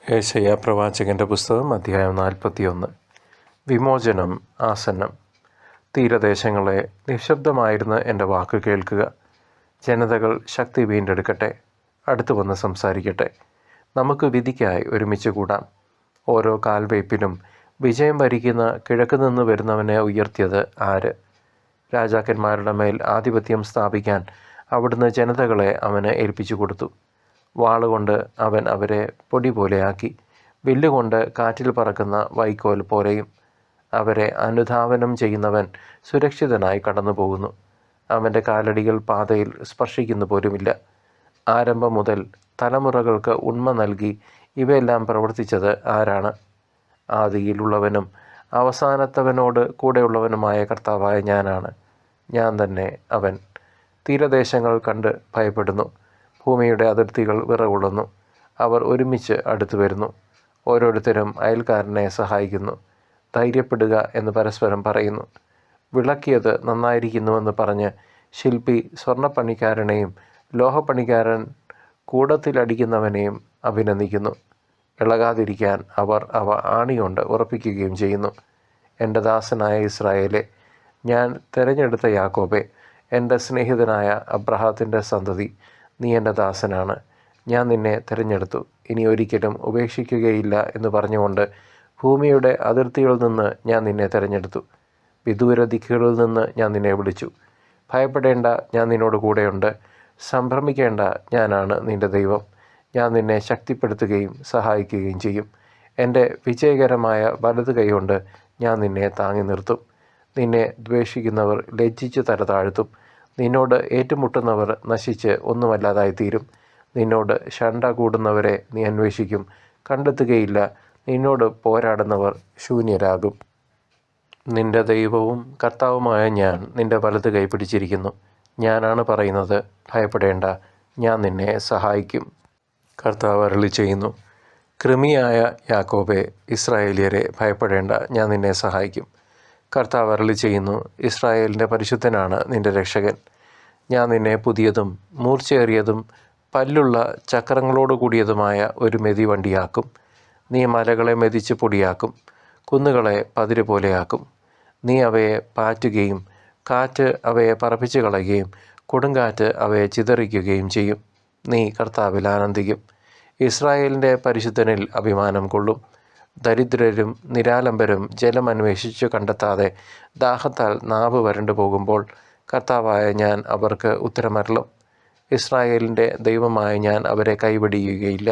യെശയ്യാ പ്രവാചകൻ്റെ പുസ്തകം അധ്യായം 41. വിമോചനം ആസന്നം. തീരദേശങ്ങളെ, നിശബ്ദമായിരുന്ന് എൻ്റെ വാക്ക് കേൾക്കുക. ജനതകൾ ശക്തി വീണ്ടെടുക്കട്ടെ, അടുത്തു വന്ന് സംസാരിക്കട്ടെ. നമുക്ക് വിധിക്കായി ഒരുമിച്ച് കൂടാം. ഓരോ കാൽവയ്പിലും വിജയം വരിക്കുന്ന കിഴക്ക് നിന്ന് വരുന്നവനെ ഉയർത്തിയത് ആര്? രാജാക്കന്മാരുടെ മേൽ ആധിപത്യം സ്ഥാപിക്കാൻ അവിടുന്ന് ജനതകളെ അവന് ഏൽപ്പിച്ചു കൊടുത്തു. വാളുകൊണ്ട് അവൻ അവരെ പൊടി പോലെയാക്കി, വില്ലുകൊണ്ട് കാറ്റിൽ പറക്കുന്ന വൈക്കോൽ പോലെയും. അവരെ അനുധാവനം ചെയ്യുന്നവൻ സുരക്ഷിതനായി കടന്നു പോകുന്നു. അവൻ്റെ കാലടികൾ പാതയിൽ സ്പർശിക്കുന്നു പോലുമില്ല. ആരംഭം മുതൽ തലമുറകൾക്ക് ഉണ്മ നൽകി ഇവയെല്ലാം പ്രവർത്തിച്ചത് ആരാണ്? ആദിയിലുള്ളവനും അവസാനത്തവനോട് കൂടെയുള്ളവനുമായ കർത്താവായ ഞാനാണ്. ഞാൻ തന്നെ അവൻ. തീരദേശങ്ങൾ കണ്ട് ഭയപ്പെടുന്നു, ഭൂമിയുടെ അതിർത്തികൾ വിറകൊള്ളുന്നു. അവർ ഒരുമിച്ച് അടുത്തു വരുന്നു, ഓരോരുത്തരും അയൽക്കാരനെ സഹായിക്കുന്നു. ധൈര്യപ്പെടുക എന്ന് പരസ്പരം പറയുന്നു. വിളക്കിയത് നന്നായിരിക്കുന്നുവെന്ന് പറഞ്ഞ് ശില്പി സ്വർണ്ണപ്പണിക്കാരനെയും ലോഹപ്പണിക്കാരൻ കൂടത്തിലടിക്കുന്നവനെയും അഭിനന്ദിക്കുന്നു. ഇളകാതിരിക്കാൻ അവർ അവ ആണികൊണ്ട് ഉറപ്പിക്കുകയും ചെയ്യുന്നു. എൻ്റെ ദാസനായ ഇസ്രായേലെ, ഞാൻ തിരഞ്ഞെടുത്ത യാക്കോബെ, എൻ്റെ സ്നേഹിതനായ അബ്രഹാത്തിൻ്റെ സന്തതി, നീ എൻ്റെ ദാസനാണ്. ഞാൻ നിന്നെ തിരഞ്ഞെടുത്തു, ഇനി ഒരിക്കലും ഉപേക്ഷിക്കുകയില്ല എന്ന് പറഞ്ഞുകൊണ്ട് ഭൂമിയുടെ അതിർത്തികളിൽ നിന്ന് ഞാൻ നിന്നെ തിരഞ്ഞെടുത്തു. വിദൂര ദിക്കുകളിൽ നിന്ന് ഞാൻ നിന്നെ വിളിച്ചു. ഭയപ്പെടേണ്ട, ഞാൻ നിന്നോട് കൂടെയുണ്ട്. സംഭ്രമിക്കേണ്ട, ഞാനാണ് നിൻ്റെ ദൈവം. ഞാൻ നിന്നെ ശക്തിപ്പെടുത്തുകയും സഹായിക്കുകയും ചെയ്യും. എൻ്റെ വിജയകരമായ വലത് കൈകൊണ്ട് ഞാൻ നിന്നെ താങ്ങി നിർത്തും. നിന്നെ ദ്വേഷിക്കുന്നവർ ലജ്ജിച്ച് തല താഴ്ത്തും. നിന്നോട് ഏറ്റുമുട്ടുന്നവർ നശിച്ച് ഒന്നുമല്ലാതായിത്തീരും. നിന്നോട് ശണ്ട കൂടുന്നവരെ നീ അന്വേഷിക്കും, കണ്ടെത്തുകയില്ല. നിന്നോട് പോരാടുന്നവർ ശൂന്യരാകും. നിന്റെ ദൈവവും കർത്താവുമായ ഞാൻ നിന്റെ വലത് കൈ പിടിച്ചിരിക്കുന്നു. ഞാനാണ് പറയുന്നത്, ഭയപ്പെടേണ്ട, ഞാൻ നിന്നെ സഹായിക്കും. കർത്താവ് അരുളി ചെയ്യുന്നു. കൃമിയായ യാക്കോബെ, ഇസ്രായേലിയരെ, ഭയപ്പെടേണ്ട, ഞാൻ നിന്നെ സഹായിക്കും. കർത്താവ് അരുളി ചെയ്യുന്നു. ഇസ്രായേലിൻ്റെ പരിശുദ്ധനാണ് നിന്റെ രക്ഷകൻ. ഞാൻ നിന്നെ പുതിയതും മൂർച്ചയേറിയതും പല്ലുള്ള ചക്രങ്ങളോട് കൂടിയതുമായ ഒരു മെതിവണ്ടിയാക്കും. നീ മലകളെ മെതിച്ച് പൊടിയാക്കും, കുന്നുകളെ പതിര് പോലെയാക്കും. നീ അവയെ പാറ്റുകയും കാറ്റ് അവയെ പറപ്പിച്ച് കളയുകയും കൊടുങ്കാറ്റ് അവയെ ചിതറിക്കുകയും ചെയ്യും. നീ കർത്താവിൽ ആനന്ദിക്കും, ഇസ്രായേലിൻ്റെ പരിശുദ്ധനിൽ അഭിമാനം കൊള്ളും. ദരിദ്രരും നിരാലംബരും ജലം അന്വേഷിച്ചു കണ്ടെത്താതെ ദാഹത്താൽ നാവ് വരണ്ടു പോകുമ്പോൾ കർത്താവായ ഞാൻ അവർക്ക് ഉത്തരമരുളും. ഇസ്രായേലിൻ്റെ ദൈവമായ ഞാൻ അവരെ കൈവെടിയുകയില്ല.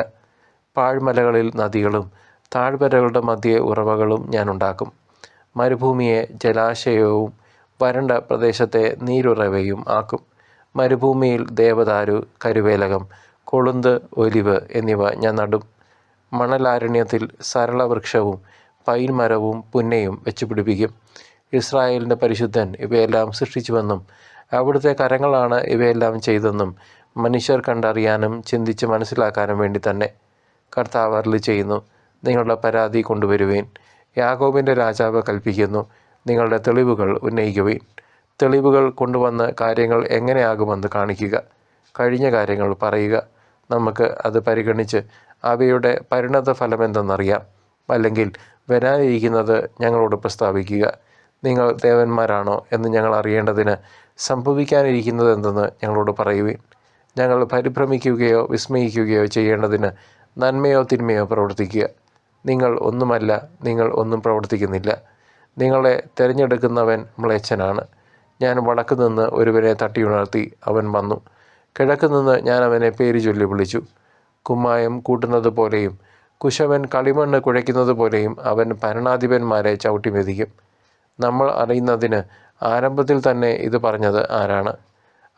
പാഴ്മലകളിൽ നദികളും താഴ്വരകളുടെ മധ്യേ ഉറവകളും ഞാൻ ഉണ്ടാക്കും. മരുഭൂമിയെ ജലാശയവും വരണ്ട പ്രദേശത്തെ നീരുറവയും ആക്കും. മരുഭൂമിയിൽ ദേവദാരു, കരുവേലകം, കൊളുന്ത്, ഒലിവ് എന്നിവ ഞാൻ നടും. മണലാരണ്യത്തിൽ സരളവൃക്ഷവും പൈൻമരവും പുന്നയും വെച്ചുപിടിപ്പിക്കും. ഇസ്രായേലിൻ്റെ പരിശുദ്ധൻ ഇവയെല്ലാം സൃഷ്ടിച്ചുവെന്നും അവിടുത്തെ കരങ്ങളാണ് ഇവയെല്ലാം ചെയ്തെന്നും മനുഷ്യർ കണ്ടറിയാനും ചിന്തിച്ച് മനസ്സിലാക്കാനും വേണ്ടി തന്നെ. കർത്താവ് അരുളി ചെയ്യുന്നു. നിങ്ങളുടെ പരാതി കൊണ്ടുവരുവേൻ. യാക്കോബിൻ്റെ രാജാവ് കൽപ്പിക്കുന്നു, നിങ്ങളുടെ തെളിവുകൾ ഉന്നയിക്കുവേൻ. തെളിവുകൾ കൊണ്ടുവന്ന് കാര്യങ്ങൾ എങ്ങനെയാകുമെന്ന് കാണിക്കുക. കഴിഞ്ഞ കാര്യങ്ങൾ പറയുക. നമുക്ക് അത് പരിഗണിച്ച് അവയുടെ പരിണത ഫലമെന്തെന്നറിയാം. അല്ലെങ്കിൽ വരാനിരിക്കുന്നത് ഞങ്ങളോട് പ്രസ്താവിക്കുക. നിങ്ങൾ ദേവന്മാരാണോ എന്ന് ഞങ്ങൾ അറിയേണ്ടതിന് സംഭവിക്കാനിരിക്കുന്നത് എന്തെന്ന് ഞങ്ങളോട് പറയുവിൻ. ഞങ്ങൾ പരിഭ്രമിക്കുകയോ വിസ്മയിക്കുകയോ ചെയ്യേണ്ടതിന് നന്മയോ തിന്മയോ പ്രവർത്തിക്കുക. നിങ്ങൾ ഒന്നുമല്ല, നിങ്ങൾ ഒന്നും പ്രവർത്തിക്കുന്നില്ല. നിങ്ങളെ തിരഞ്ഞെടുക്കുന്നവൻ മ്ലേച്ഛനാണ്. ഞാൻ വടക്ക് നിന്ന് ഒരുവനെ തട്ടിയുണർത്തി, അവൻ വന്നു. കിഴക്ക് നിന്ന് ഞാൻ അവനെ പേര് ചൊല്ലി വിളിച്ചു. കുമ്മായം കൂട്ടുന്നത് പോലെയും കുശവൻ കളിമണ്ണ് കുഴയ്ക്കുന്നത് പോലെയും അവൻ ഭരണാധിപന്മാരെ ചവിട്ടി മെതിക്കും. നമ്മൾ അറിയുന്നതിന് ആരംഭത്തിൽ തന്നെ ഇത് പറഞ്ഞത് ആരാണ്?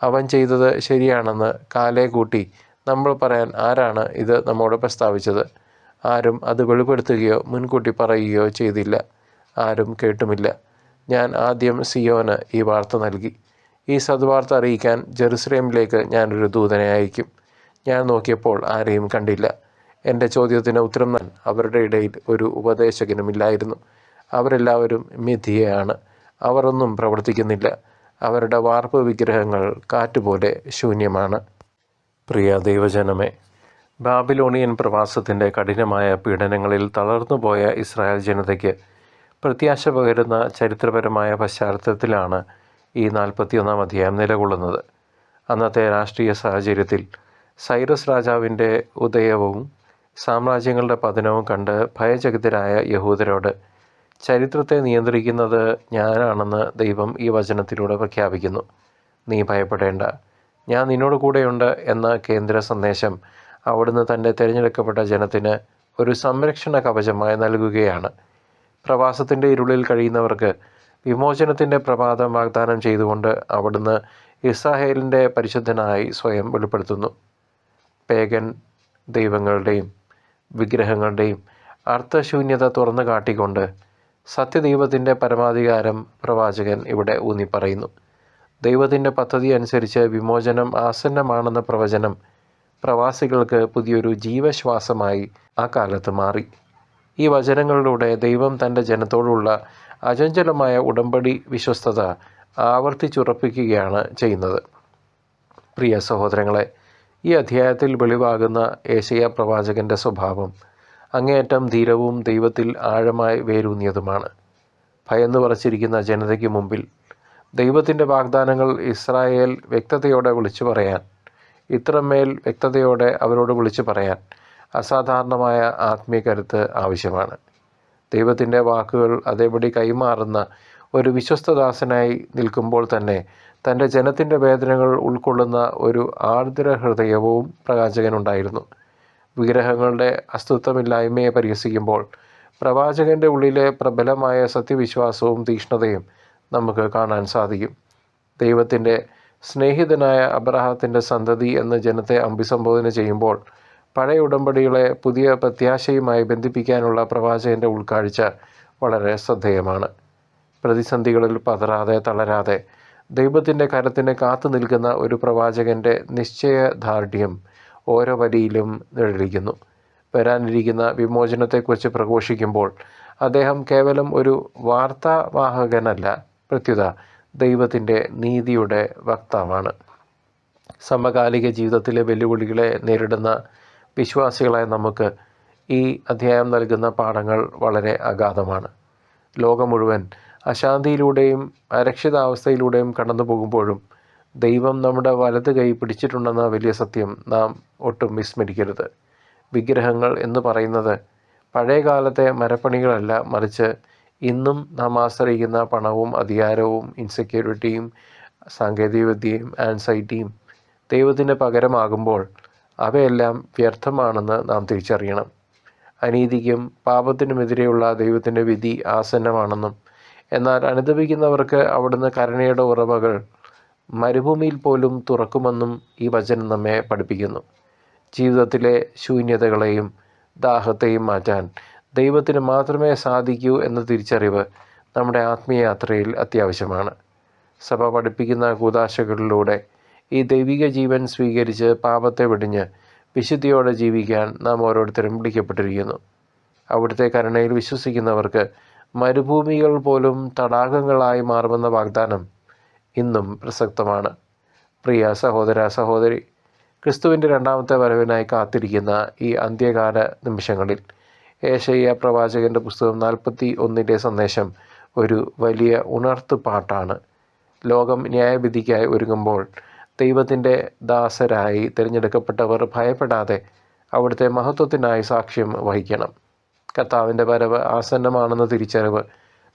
അവൻ ചെയ്തത് ശരിയാണെന്ന് കാലേ കൂട്ടി നമ്മൾ പറയാൻ ആരാണ് ഇത് നമ്മോട് പ്രസ്താവിച്ചത്? ആരും അത് വെളിപ്പെടുത്തുകയോ മുൻകൂട്ടി പറയുകയോ ചെയ്തില്ല. ആരും കേട്ടുമില്ല. ഞാൻ ആദ്യം സിയോന് ഈ വാർത്ത നൽകി. ഈ സദ്വാർത്ത അറിയിക്കാൻ ജെറുസലേമിലേക്ക് ഞാനൊരു ദൂതനെ അയക്കും. ഞാൻ നോക്കിയപ്പോൾ ആരെയും കണ്ടില്ല. എൻ്റെ ചോദ്യത്തിന് ഉത്തരം നൽകാൻ അവരുടെ ഇടയിൽ ഒരു ഉപദേശകനുമില്ലായിരുന്നു. അവരെല്ലാവരും മിഥ്യയാണ്. അവർ ഒന്നും പ്രവർത്തിക്കുന്നില്ല. അവരുടെ വാർപ്പ് വിഗ്രഹങ്ങൾ കാറ്റുപോലെ ശൂന്യമാണ്. പ്രിയ ദൈവജനമേ, ബാബിലോണിയൻ പ്രവാസത്തിൻ്റെ കഠിനമായ പീഡനങ്ങളിൽ തളർന്നുപോയ ഇസ്രായേൽ ജനതയ്ക്ക് പ്രത്യാശ പകരുന്ന ചരിത്രപരമായ പശ്ചാത്തലത്തിലാണ് ഈ 41-ാം അധ്യായം നിലകൊള്ളുന്നത്. അന്നത്തെ രാഷ്ട്രീയ സാഹചര്യത്തിൽ സൈറസ് രാജാവിൻ്റെ ഉദയവും സാമ്രാജ്യങ്ങളുടെ പതനവും കണ്ട് ഭയചകിതരായ യഹൂദരോട് ചരിത്രത്തെ നിയന്ത്രിക്കുന്നത് ഞാനാണെന്ന് ദൈവം ഈ വചനത്തിലൂടെ പ്രഖ്യാപിക്കുന്നു. നീ ഭയപ്പെടേണ്ട, ഞാൻ നിന്നോട് കൂടെയുണ്ട് എന്ന കേന്ദ്ര സന്ദേശം അവിടുന്ന് തൻ്റെ തിരഞ്ഞെടുക്കപ്പെട്ട ജനത്തിന് ഒരു സംരക്ഷണ കവചമായി നൽകുകയാണ്. പ്രവാസത്തിൻ്റെ ഇരുളിൽ കഴിയുന്നവർക്ക് വിമോചനത്തിൻ്റെ പ്രഭാതം വാഗ്ദാനം ചെയ്തുകൊണ്ട് അവിടുന്ന് ഇസ്രായേലിൻ്റെ പരിശുദ്ധനായി സ്വയം വെളിപ്പെടുത്തുന്നു. പേഗൻ ദൈവങ്ങളുടെയും വിഗ്രഹങ്ങളുടെയും അർത്ഥശൂന്യത തുറന്നു കാട്ടിക്കൊണ്ട് സത്യദൈവത്തിൻ്റെ പരമാധികാരം പ്രവാചകൻ ഇവിടെ ഊന്നിപ്പറയുന്നു. ദൈവത്തിൻ്റെ പദ്ധതി അനുസരിച്ച് വിമോചനം ആസന്നമാണെന്ന പ്രവചനം പ്രവാസികൾക്ക് പുതിയൊരു ജീവശ്വാസമായി ആ കാലത്ത് മാറി. ഈ വചനങ്ങളിലൂടെ ദൈവം തൻ്റെ ജനത്തോടുള്ള അചഞ്ചലമായ ഉടമ്പടി വിശ്വസ്തത ആവർത്തിച്ചുറപ്പിക്കുകയാണ് ചെയ്യുന്നത്. പ്രിയ സഹോദരങ്ങളെ, ഈ അധ്യായത്തിൽ വെളിവാകുന്ന യേശയ്യാ പ്രവാചകൻ്റെ സ്വഭാവം അങ്ങേയറ്റം ധീരവും ദൈവത്തിൽ ആഴമായി വേരൂന്നിയതുമാണ്. ഭയന്നു പറച്ചിരിക്കുന്ന ജനതയ്ക്ക് മുമ്പിൽ ദൈവത്തിൻ്റെ വാഗ്ദാനങ്ങൾ ഇസ്രായേൽ വ്യക്തതയോടെ വിളിച്ചു പറയാൻ, ഇത്രമേൽ വ്യക്തതയോടെ അവരോട് വിളിച്ചു പറയാൻ അസാധാരണമായ ആത്മീയ കരുത്ത് ആവശ്യമാണ്. ദൈവത്തിൻ്റെ വാക്കുകൾ അതേപടി കൈമാറുന്ന ഒരു വിശ്വസ്തദാസനായി നിൽക്കുമ്പോൾ തന്നെ തൻ്റെ ജനത്തിൻ്റെ വേദനകൾ ഉൾക്കൊള്ളുന്ന ഒരു ആർദ്ര ഹൃദയവും പ്രവാചകനുണ്ടായിരുന്നു. വിഗ്രഹങ്ങളുടെ അസ്തിത്വമില്ലായ്മയെ പരിഹസിക്കുമ്പോൾ പ്രവാചകൻ്റെ ഉള്ളിലെ പ്രബലമായ സത്യവിശ്വാസവും തീക്ഷ്ണതയും നമുക്ക് കാണാൻ സാധിക്കും. ദൈവത്തിൻ്റെ സ്നേഹിതനായ അബ്രഹാത്തിൻ്റെ സന്തതി എന്ന് ജനത്തെ അഭിസംബോധന ചെയ്യുമ്പോൾ പഴയ ഉടമ്പടികളെ പുതിയ പ്രത്യാശയുമായി ബന്ധിപ്പിക്കാനുള്ള പ്രവാചകൻ്റെ ഉൾക്കാഴ്ച വളരെ ശ്രദ്ധേയമാണ്. പ്രതിസന്ധികളിൽ പതറാതെ തളരാതെ ദൈവത്തിൻ്റെ കരത്തിന് കാത്തു നിൽക്കുന്ന ഒരു പ്രവാചകൻ്റെ നിശ്ചയദാർഢ്യം ഓരോ വരിയിലും നിഴലിക്കുന്നു. വരാനിരിക്കുന്ന വിമോചനത്തെക്കുറിച്ച് പ്രഘോഷിക്കുമ്പോൾ അദ്ദേഹം കേവലം ഒരു വാർത്താവാഹകനല്ല, പ്രത്യുത ദൈവത്തിൻ്റെ നീതിയുടെ വക്താവാണ്. സമകാലിക ജീവിതത്തിലെ വെല്ലുവിളികളെ നേരിടുന്ന വിശ്വാസികളായ നമുക്ക് ഈ അധ്യായം നൽകുന്ന പാഠങ്ങൾ വളരെ അഗാധമാണ്. ലോകം മുഴുവൻ അശാന്തിയിലൂടെയും അരക്ഷിതാവസ്ഥയിലൂടെയും കടന്നു പോകുമ്പോഴും ദൈവം നമ്മുടെ വലത് കൈ പിടിച്ചിട്ടുണ്ടെന്ന വലിയ സത്യം നാം ഒട്ടും വിസ്മരിക്കരുത്. വിഗ്രഹങ്ങൾ എന്ന് പറയുന്നത് പഴയകാലത്തെ മരപ്പണികളല്ല, മറിച്ച് ഇന്നും നാം ആശ്രയിക്കുന്ന പണവും അധികാരവും ഇൻസെക്യൂരിറ്റിയും സാങ്കേതികവിദ്യയും ആൻസൈറ്റിയും ദൈവത്തിന് പകരമാകുമ്പോൾ അവയെല്ലാം വ്യർത്ഥമാണെന്ന് നാം തിരിച്ചറിയണം. അനീതിക്കും പാപത്തിനുമെതിരെയുള്ള ദൈവത്തിൻ്റെ വിധി ആസന്നമാണെന്നും എന്നാൽ അനുദപിക്കുന്നവർക്ക് അവിടുന്ന് കരുണയുടെ ഉറവകൾ മരുഭൂമിയിൽ പോലും തുറക്കുമെന്നും ഈ വചനം നമ്മെ പഠിപ്പിക്കുന്നു. ജീവിതത്തിലെ ശൂന്യതകളെയും ദാഹത്തെയും മാറ്റാൻ ദൈവത്തിന് മാത്രമേ സാധിക്കൂ എന്ന തിരിച്ചറിവ് നമ്മുടെ ആത്മീയ യാത്രയിൽ അത്യാവശ്യമാണ്. സഭ പഠിപ്പിക്കുന്ന കൂദാശകളിലൂടെ ഈ ദൈവിക ജീവൻ സ്വീകരിച്ച് പാപത്തെ വെടിഞ്ഞ് വിശുദ്ധിയോടെ ജീവിക്കാൻ നാം ഓരോരുത്തരും വിളിക്കപ്പെട്ടിരിക്കുന്നു. അവിടുത്തെ കരുണയിൽ വിശ്വസിക്കുന്നവർക്ക് മരുഭൂമികൾ പോലും തടാകങ്ങളായി മാറുമെന്ന വാഗ്ദാനം ഇന്നും പ്രസക്തമാണ്. പ്രിയ സഹോദര സഹോദരി, ക്രിസ്തുവിൻ്റെ രണ്ടാമത്തെ വരവിനായി കാത്തിരിക്കുന്ന ഈ അന്ത്യകാല നിമിഷങ്ങളിൽ യേശയ്യാ പ്രവാചകൻ്റെ പുസ്തകം 41-ന്റെ സന്ദേശം ഒരു വലിയ ഉണർത്തുപാട്ടാണ്. ലോകം ന്യായവിധിക്കായി ഒരുങ്ങുമ്പോൾ ദൈവത്തിൻ്റെ ദാസരായി തിരഞ്ഞെടുക്കപ്പെട്ടവർ ഭയപ്പെടാതെ അവിടുത്തെ മഹത്വത്തിനായി സാക്ഷ്യം വഹിക്കണം. കർത്താവിൻ്റെ വരവ് ആസന്നമാണെന്ന തിരിച്ചറിവ്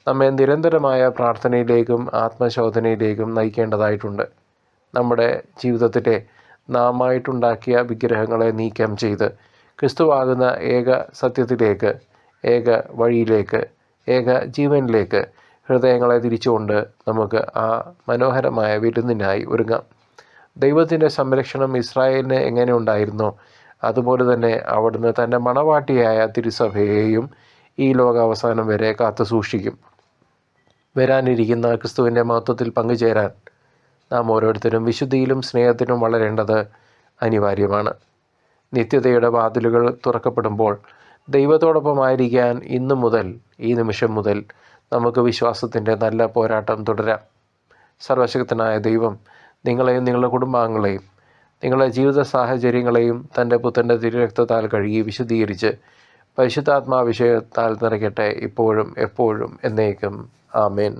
നമ്മെ നിരന്തരമായ പ്രാർത്ഥനയിലേക്കും ആത്മശോധനയിലേക്കും നയിക്കേണ്ടതായിട്ടുണ്ട്. നമ്മുടെ ജീവിതത്തിലെ നാമായിട്ടുണ്ടാക്കിയ വിഗ്രഹങ്ങളെ നീക്കം ചെയ്ത് ക്രിസ്തുവാകുന്ന ഏക സത്യത്തിലേക്ക്, ഏക വഴിയിലേക്ക്, ഏക ജീവനിലേക്ക് ഹൃദയങ്ങളെ തിരിച്ചുകൊണ്ട് നമുക്ക് ആ മനോഹരമായ വിരുന്നിനായി ഒരുങ്ങാം. ദൈവത്തിൻ്റെ സംരക്ഷണം ഇസ്രായേലിന് എങ്ങനെ ഉണ്ടായിരുന്നോ അതുപോലെ തന്നെ അവിടുന്ന് തൻ്റെ മണവാട്ടിയായ തിരുസഭയെയും ഈ ലോകാവസാനം വരെ കാത്തു സൂക്ഷിക്കും. വരാനിരിക്കുന്ന ക്രിസ്തുവിൻ്റെ മഹത്വത്തിൽ പങ്കുചേരാൻ നാം ഓരോരുത്തരും വിശുദ്ധിയിലും സ്നേഹത്തിലും വളരേണ്ടത് അനിവാര്യമാണ്. നിത്യതയുടെ വാതിലുകൾ തുറക്കപ്പെടുമ്പോൾ ദൈവത്തോടൊപ്പമായിരിക്കാൻ ഇന്നു മുതൽ, ഈ നിമിഷം മുതൽ നമുക്ക് വിശ്വാസത്തിൻ്റെ നല്ല പോരാട്ടം തുടരാം. സർവശക്തനായ ദൈവം നിങ്ങളെയും നിങ്ങളുടെ കുടുംബാംഗങ്ങളെയും നിങ്ങളുടെ ജീവിത സാഹചര്യങ്ങളെയും തൻ്റെ പുത്രൻ്റെ തിരുരക്തത്താൽ കഴുകി വിശുദ്ധീകരിച്ച് പരിശുദ്ധാത്മാവിഷയത്താൽ നിറയ്ക്കട്ടെ, ഇപ്പോഴും എപ്പോഴും എന്നേക്കും. ആമേൻ.